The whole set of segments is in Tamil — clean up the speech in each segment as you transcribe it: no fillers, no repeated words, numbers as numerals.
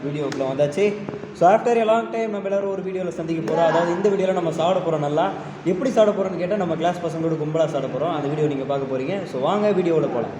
வீடியோக்குள்ளே வந்தாச்சு. So after a long time நம்ம எல்லோரும் ஒரு வீடியோவில் சந்திக்க போகிறோம். அதாவது இந்த வீடியோவில் நம்ம சாப்பிட போகிறோம். நல்லா எப்படி சாப்பிட போகிறோன்னு கேட்டால் நம்ம கிளாஸ் பசங்களோட கும்பலாக சாப்பிட போகிறோம். அந்த வீடியோ நீங்கள் பார்க்க போகிறீங்க. ஸோ வாங்க வீடியோவில் போகலாம்.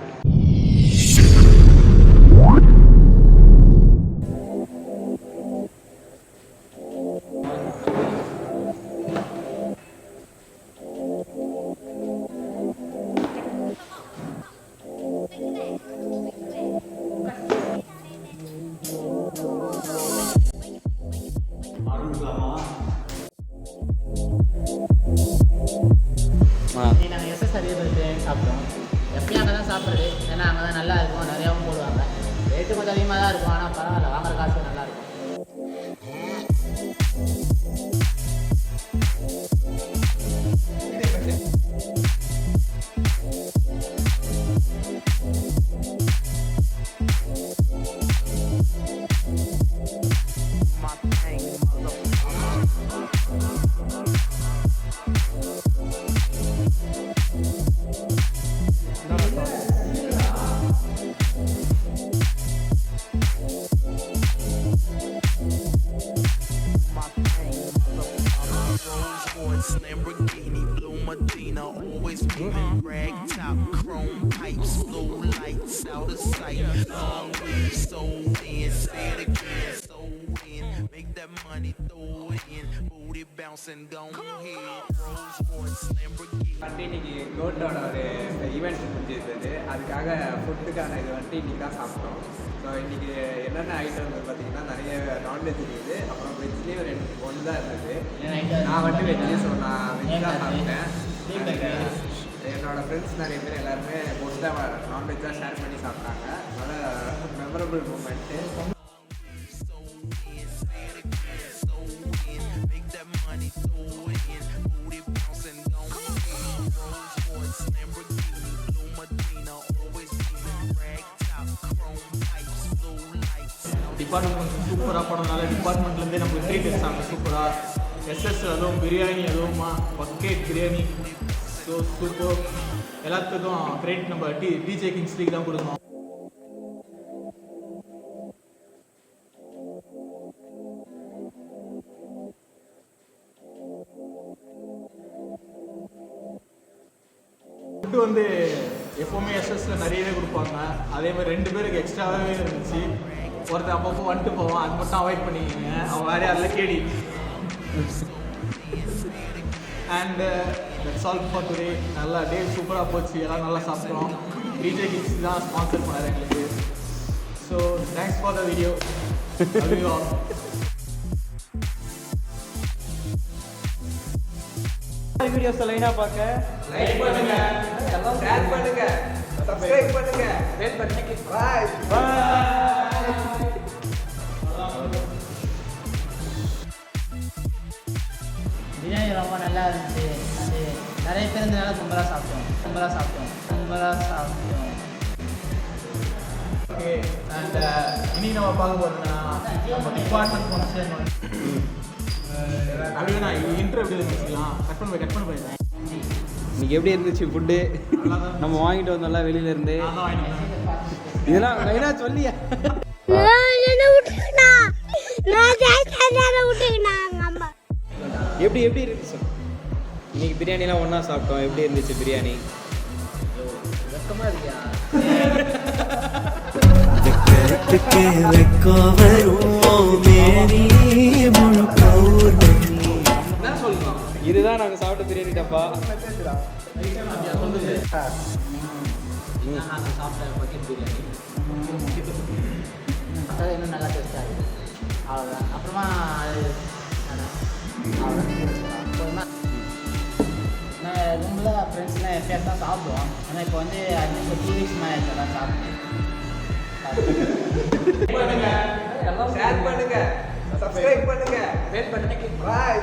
நாங்கள் எஸ்எஸ்ஆர் பிரியாணி சாப்பிட்டோம். எப்பயும் அங்கே தான் சாப்பிட்றது. ஏன்னா அங்கே தான் நல்லா இருக்கும், நிறையாவும் போடுவாங்க. ரேட்டு கொஞ்சம் அதிகமாக தான் இருக்கும், ஆனால் பரவாயில்ல, வாங்குற காசு நல்லா இருக்கும். Lamborghini, blue Medina, always feeling rag top, chrome pipes, blue lights out of sight. Long way, so in, say it again, so in, make that money, throw it in, booty bouncing, go ahead. Rolls Royce, Lamborghini. இன்னைக்கு கோட்டோட ஒரு ஈவெண்ட் முடிஞ்சிருந்தது. அதுக்காக ஃபுட்டுக்கான இது வந்துட்டு இன்றைக்கி தான் சாப்பிட்டோம். ஸோ இன்றைக்கி என்னென்ன ஐட்டம் பார்த்தீங்கன்னா நிறைய நான்வெஜ் இருக்குது, அப்புறம் வெஜ்லேயும் ஒன்று தான் இருந்தது. நான் வந்துட்டு வெஜ்லேயும், ஸோ நான் வெஜ் தான் சாப்பிட்டேன். என்னோடய ஃப்ரெண்ட்ஸ் நிறைய பேர் எல்லாருமே மோஸ்ட்டாக நான்வெஜ் தான் ஷேர் பண்ணி சாப்பிட்டாங்க. அதனால் மெமரபிள் மூமெண்ட்டு. டிபார்ட்மெண்ட் சூப்பராக போனதுனால டிபார்ட்மெண்ட்லேருந்தே நம்மளுக்கு ட்ரீட் எடுத்தாங்க சூப்பராக. எஸ்எஸ் அதுவும் பிரியாணி, அதுவும் பக்கெட் பிரியாணி, ஸோ சூப்பர். எல்லாத்துக்கும் கிரெடிட் நம்ம டிஜே கிங்ஸ்லிக்கு தான் கொடுக்கணும். ஃபுட்டு வந்து எப்போவுமே எஸ்எஸ்ல நிறையவே கொடுப்பாங்க. அதே மாதிரி 2 பேருக்கு எக்ஸ்ட்ராவே இருந்துச்சு. ஒருத்தர் அப்பப்போ வந்துட்டு போவான், அது மட்டும் அவாய்ட் பண்ணிக்கோங்க. அவன் வேறு யாரில் கேடி. And that's all for today. நல்லா டே சூப்பராக போச்சு, எல்லாம் நல்லா சாப்பிட்றோம். டிஜே கிங்ஸ் தான் ஸ்பான்சர் பண்ணார் எங்களுக்கு. So thanks for the video. வீடியோஸை லைனாக பார்க்க லைக் பண்ணுங்க, ஷேர் பண்ணுங்க, சப்ஸ்கிரைப் பண்ணுங்க, பெல் பட்டனை கிளிக் பிரியாணி ரொம்ப நல்லா இருந்துச்சு. அது நிறைய பேர் இருந்தனால கும்பலாக சாப்பிட்டோம். ஓகே. அண்ட் இனி நம்ம பார்க்க போகிறோம்னா நம்ம டிபார்ட்மெண்ட் ஃபங்க்ஷன். அப்படியே நான் இன்ட்ரோ எப்படி இருந்துச்சுலாம் கட் பண்ண போயிருந்தேன். இன்னைக்கு எப்படி இருந்துச்சு ஃபுட்டு? நம்ம வாங்கிட்டு வந்தோம்ல வெளியிலேருந்து. நான் வாங்கினேன். இதெல்லாம் லைனாக சொல்லியா? எப்படி இருந்துச்சு இன்னைக்கு பிரியாணிலாம் ஒன்றா சாப்பிட்டோம். எப்படி இருந்துச்சு பிரியாணி? வெக்கமாக இருக்கியா? இதுதான் நாங்கள் சாப்பிட்ட பிரியாணி டப்பா. நாங்கள் சாப்பிட்ட பக்கெட் பிரியாணி அது இன்னும் நல்லா டேஸ்ட்டாக இருக்குது. அவ்வளோதான். அப்புறமா அது அவ்வளோதான். நான் ரொம்ப ஃப்ரெண்ட்ஸ்லாம் எப்பயாச்சும் தான் சாப்பிடுவோம். ஆனால் இப்போ வந்து அட்லீஸ்ட் ஒரு 2 வீக்ஸ் மேலே எல்லாம் சாப்பிட்டு ஷேர் பண்ணுங்க, சப்ஸ்கிரைப் பண்ணுங்க, பெல் பட்டனை கிளிக். பாய்.